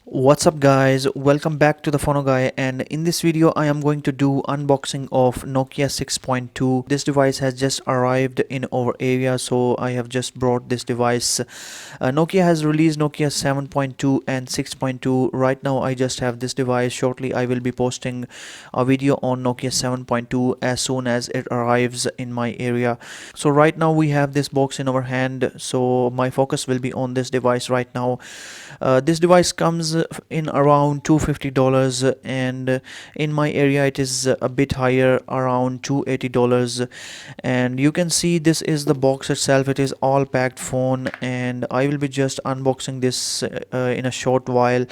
What's up guys, welcome back to the Phono Guy, and in this video I am going to do unboxing of Nokia 6.2. This device has just arrived in our area, so I have just brought this device. Nokia has released Nokia 7.2 and 6.2. Right now I just have this device. Shortly I will be posting a video on Nokia 7.2 as soon as it arrives in my area. So right now we have this box in our hand, so my focus will be on this device right now. This device comes in around $250, and in my area it is a bit higher, around $280. And you can see this is the box itself. It is all packed phone, and I will be just unboxing this in a short while.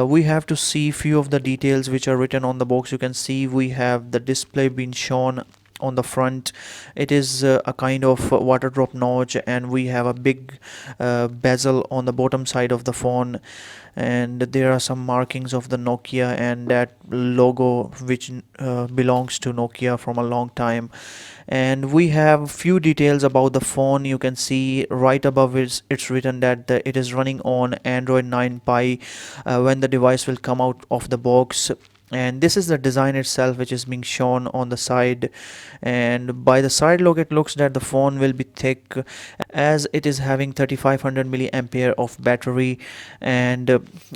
We have to see few of the details which are written on the box. You can see we have the display being shown on the front. It is a kind of water drop notch, and we have a big bezel on the bottom side of the phone, and there are some markings of the Nokia and that logo which belongs to Nokia from a long time. And we have few details about the phone. You can see right above it's written that it is running on Android 9 Pie when the device will come out of the box. And this is the design itself which is being shown on the side, and by the side look it looks that the phone will be thick, as it is having 3500 milliampere of battery. And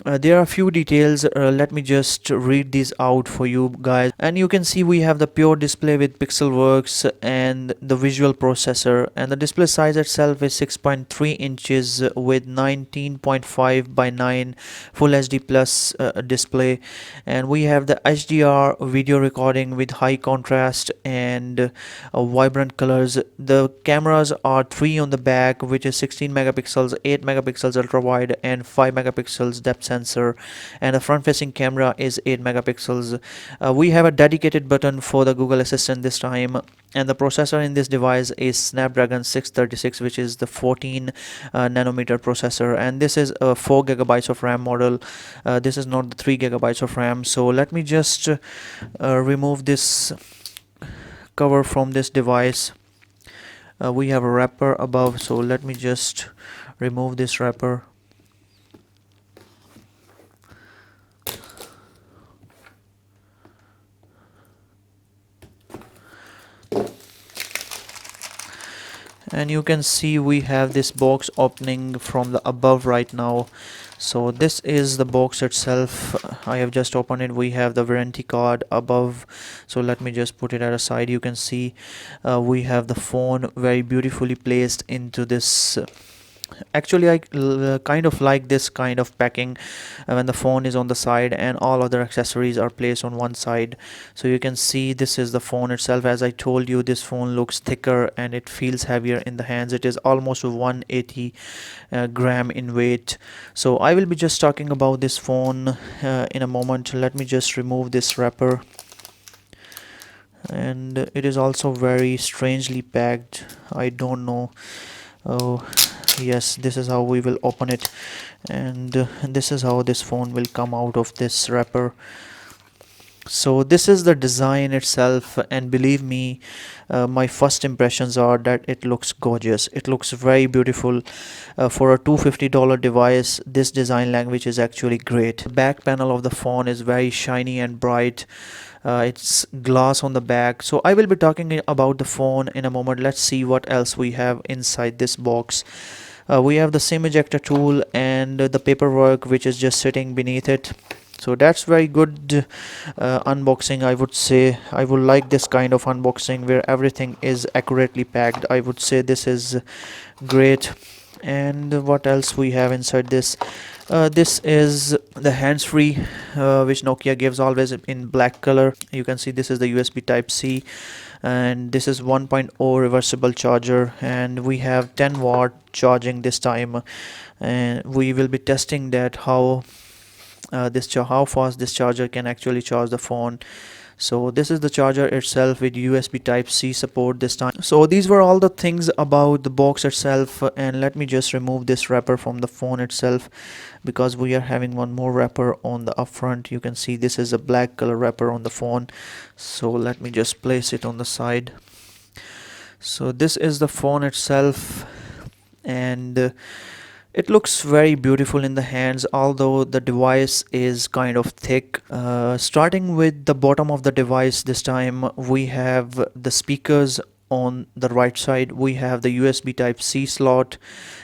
there are a few details. Let me just read these out for you guys. And you can see we have the pure display with Pixelworks and the visual processor, and the display size itself is 6.3 inches with 19.5 by 9 full HD plus display. And we have the HDR video recording with high contrast and vibrant colors. The cameras are three on the back, which is 16 megapixels, 8 megapixels ultra wide, and 5 megapixels depth sensor. And the front facing camera is 8 megapixels. We have a dedicated button for the Google Assistant this time. And the processor in this device is Snapdragon 636, which is the 14 nanometer processor, and this is a 4 gigabytes of RAM model. This is not the 3 gigabytes of RAM. So let me just remove this cover from this device. We have a wrapper above, so let me just remove this wrapper. And you can see we have this box opening from the above right now. So this is the box itself. I have just opened it. We have the warranty card above, so let me just put it at a side. You can see we have the phone very beautifully placed into this. Actually, I kind of like this kind of packing when the phone is on the side and all other accessories are placed on one side. So you can see this is the phone itself. As I told you, this phone looks thicker and it feels heavier in the hands. It is almost 180 gram in weight. So I will be just talking about this phone in a moment. Let me just remove this wrapper. And it is also very strangely packed. I don't know. Oh yes, this is how we will open it, and this is how this phone will come out of this wrapper. So this is the design itself, and believe me, my first impressions are that it looks gorgeous. It looks very beautiful. For a $250 device, this design language is actually great. The back panel of the phone is very shiny and bright. It's glass on the back. So I will be talking about the phone in a moment. Let's see what else we have inside this box. We have the SIM ejector tool and the paperwork which is just sitting beneath it. So that's very good unboxing, I would say. I would like this kind of unboxing where everything is accurately packed. I would say this is great. And what else we have inside this? This is the hands-free which Nokia gives always in black color. You can see this is the USB type C, and this is 1.0 reversible charger, and we have 10-watt charging this time. And we will be testing that how fast this charger can actually charge the phone. So this is the charger itself with USB type C support this time. So these were all the things about the box itself, and let me just remove this wrapper from the phone itself, because we are having one more wrapper on the upfront. You can see this is a black color wrapper on the phone, so let me just place it on the side. So this is the phone itself, and It looks very beautiful in the hands, although the device is kind of thick. Starting with the bottom of the device, this time we have the speakers on the right side, we have the USB type C slot,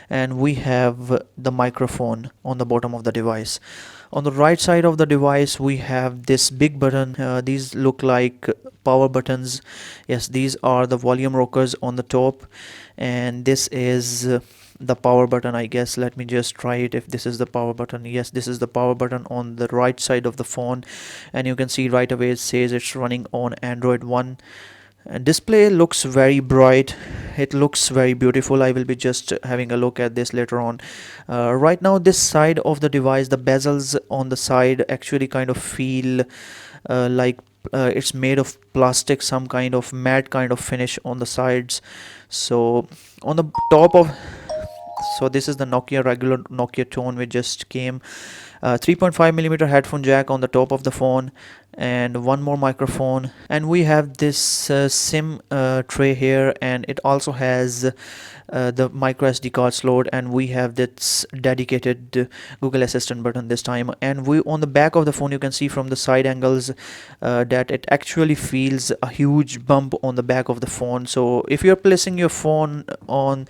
and we have the microphone on the bottom of the device. On the right side of the device we have this big button. These look like power buttons. Yes, these are the volume rockers on the top, and this is the power button, I guess. Let me just try it if this is the power button. Yes, this is the power button on the right side of the phone, and you can see right away it says it's running on Android 1. Display looks very bright, it looks very beautiful. I will be just having a look at this later on. Right now, this side of the device, the bezels on the side actually kind of feel like it's made of plastic, some kind of matte kind of finish on the sides. So on the top of, so this is the Nokia regular Nokia tone which just came. 3.5mm headphone jack on the top of the phone, and one more microphone, and we have this SIM tray here, and it also has the micro SD card slot, and we have this dedicated Google Assistant button this time. And we, on the back of the phone, you can see from the side angles that it actually feels a huge bump on the back of the phone. So if you're placing your phone on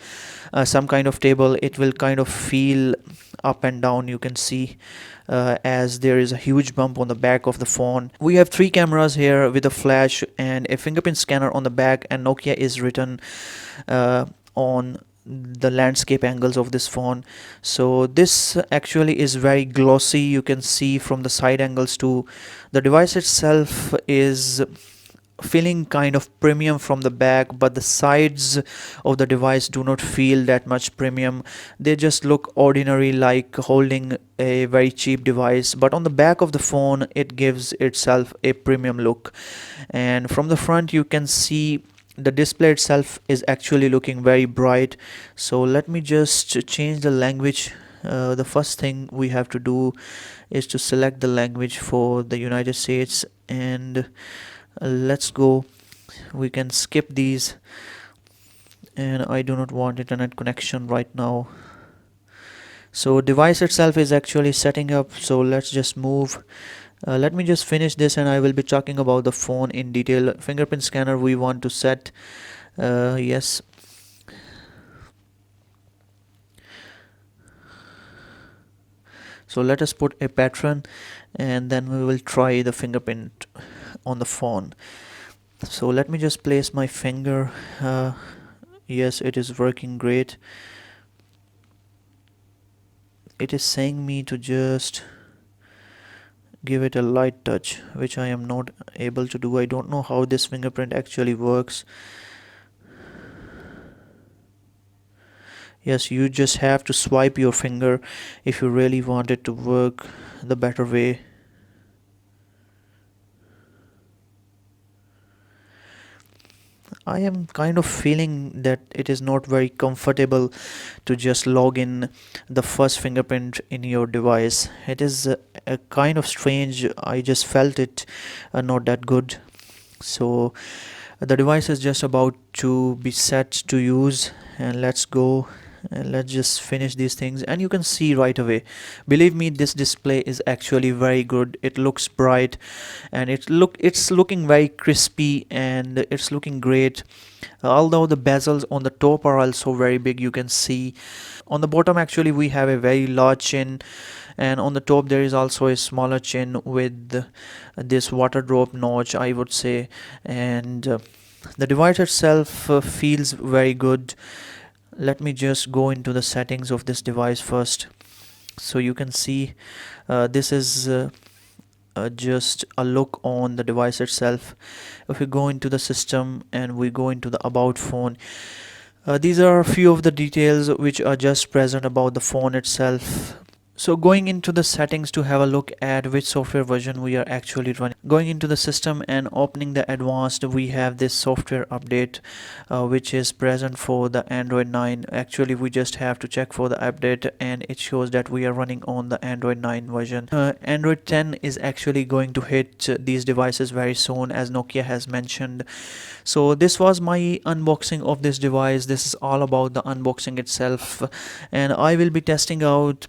some kind of table, it will kind of feel up and down, you can see, as there is a huge bump on the back of the phone. We have three cameras here with a flash and a fingerprint scanner on the back, and Nokia is written on the landscape angles of this phone. So this actually is very glossy, you can see from the side angles too. The device itself is feeling kind of premium from the back, but the sides of the device do not feel that much premium. They just look ordinary, like holding a very cheap device. But on the back of the phone, it gives itself a premium look. And from the front, you can see the display itself is actually looking very bright. So let me just change the language. The first thing we have to do is to select the language for the United States, and let's go. We can skip these, and I do not want internet connection right now. So device itself is actually setting up, so let's just move. Let me just finish this and I will be talking about the phone in detail. Fingerprint scanner we want to set. Yes. So let us put a pattern, and then we will try the fingerprint on the phone. So let me just place my finger. Yes, it is working great. It is saying me to just give it a light touch, which I am not able to do. I don't know how this fingerprint actually works. Yes, you just have to swipe your finger if you really want it to work the better way. I am kind of feeling that it is not very comfortable to just log in the first fingerprint in your device. It is a kind of strange. I just felt it not that good. So the device is just about to be set to use, and let's go. And let's just finish these things, and you can see right away, believe me, this display is actually very good. It looks bright, and it's looking very crispy, and it's looking great. Although the bezels on the top are also very big, you can see. On the bottom actually we have a very large chin, and on the top there is also a smaller chin with this water drop notch, I would say. And the device itself feels very good. Let me just go into the settings of this device first. So you can see this is just a look on the device itself. If we go into the system and we go into the about phone, these are a few of the details which are just present about the phone itself. So going into the settings to have a look at which software version we are actually running. Going into the system and opening the advanced, we have this software update which is present for the Android 9. Actually, we just have to check for the update and it shows that we are running on the Android 9 version. Android 10 is actually going to hit these devices very soon, as Nokia has mentioned. So this was my unboxing of this device. This is all about the unboxing itself, and I will be testing out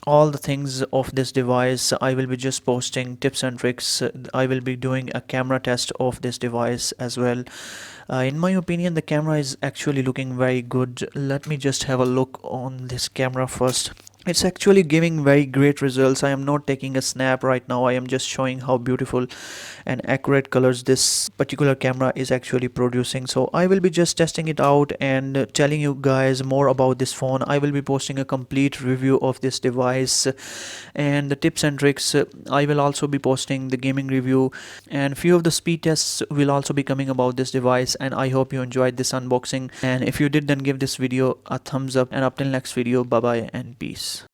all the things of this device. I will be just posting tips and tricks. I will be doing a camera test of this device as well. In my opinion, the camera is actually looking very good. Let me just have a look on this camera first. It's actually giving very great results. I am not taking a snap right now. I am just showing how beautiful and accurate colors this particular camera is actually producing. So I will be just testing it out and telling you guys more about this phone. I will be posting a complete review of this device and the tips and tricks. I will also be posting the gaming review, and few of the speed tests will also be coming about this device. And I hope you enjoyed this unboxing, and if you did, then give this video a thumbs up, and up till next video, bye bye and peace.